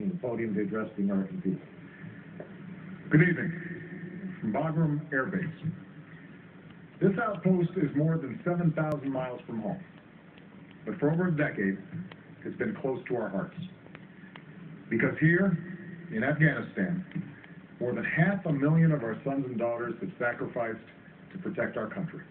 the podium to address the American people. Good evening from Bagram Air Base. This outpost is more than 7,000 miles from home, but for over a decade, it's been close to our hearts. Because here, in Afghanistan, more than 500,000 of our sons and daughters have sacrificed to protect our country.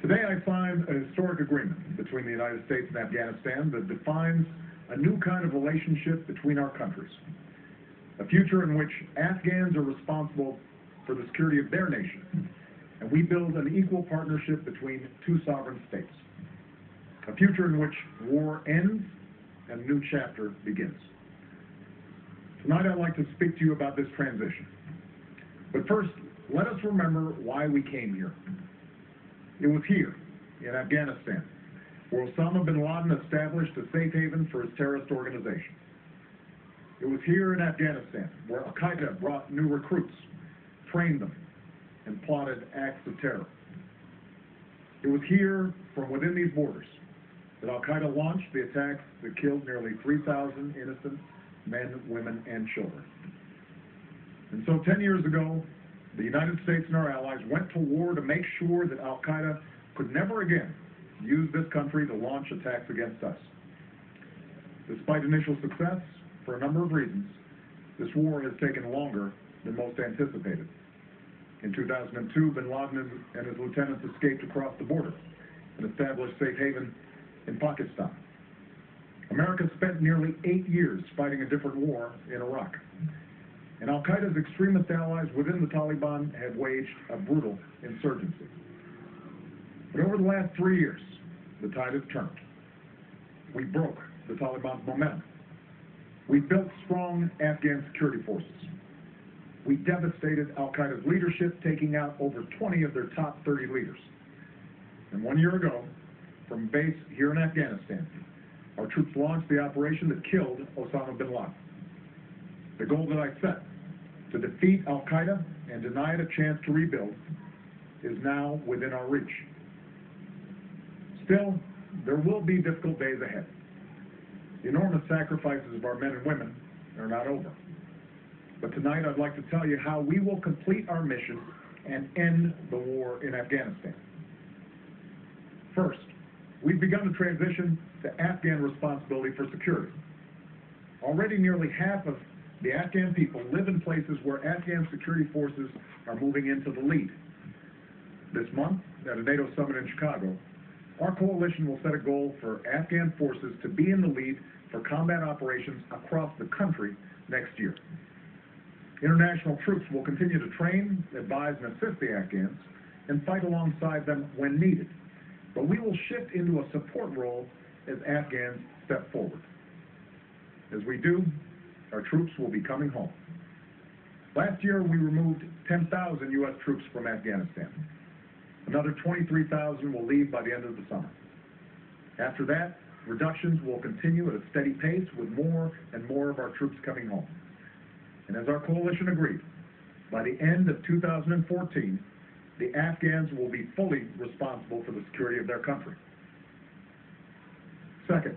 Today I signed a historic agreement between the United States and Afghanistan that defines a new kind of relationship between our countries. A future in which Afghans are responsible for the security of their nation, and we build an equal partnership between two sovereign states. A future in which war ends and a new chapter begins. Tonight I'd like to speak to you about this transition. But first, let us remember why we came here. It was here, in Afghanistan, where Osama bin Laden established a safe haven for his terrorist organization. It was here in Afghanistan where Al-Qaeda brought new recruits, trained them, and plotted acts of terror. It was here, from within these borders, that Al-Qaeda launched the attacks that killed nearly 3,000 innocent men, women, and children. And so 10 years ago, the United States and our allies went to war to make sure that Al-Qaeda could never again use this country to launch attacks against us. Despite initial success, for a number of reasons, this war has taken longer than most anticipated. In 2002, bin Laden and his lieutenants escaped across the border and established safe haven in Pakistan. America spent nearly 8 years fighting a different war in Iraq. And Al-Qaeda's extremist allies within the Taliban have waged a brutal insurgency. But over the last 3 years, the tide has turned. We broke the Taliban's momentum. We built strong Afghan security forces. We devastated Al-Qaeda's leadership, taking out over 20 of their top 30 leaders. And 1 year ago, from a base here in Afghanistan, our troops launched the operation that killed Osama bin Laden. The goal that I set, to defeat Al-Qaeda and deny it a chance to rebuild, is now within our reach. Still, there will be difficult days ahead. The enormous sacrifices of our men and women are not over. But tonight I'd like to tell you how we will complete our mission and end the war in Afghanistan. First, we've begun to transition to Afghan responsibility for security. Already nearly half of the Afghan people live in places where Afghan security forces are moving into the lead. This month, at a NATO summit in Chicago, our coalition will set a goal for Afghan forces to be in the lead for combat operations across the country next year. International troops will continue to train, advise, and assist the Afghans and fight alongside them when needed. But we will shift into a support role as Afghans step forward. As we do, our troops will be coming home. Last year, we removed 10,000 U.S. troops from Afghanistan. Another 23,000 will leave by the end of the summer. After that, reductions will continue at a steady pace with more and more of our troops coming home. And as our coalition agreed, by the end of 2014, the Afghans will be fully responsible for the security of their country. Second,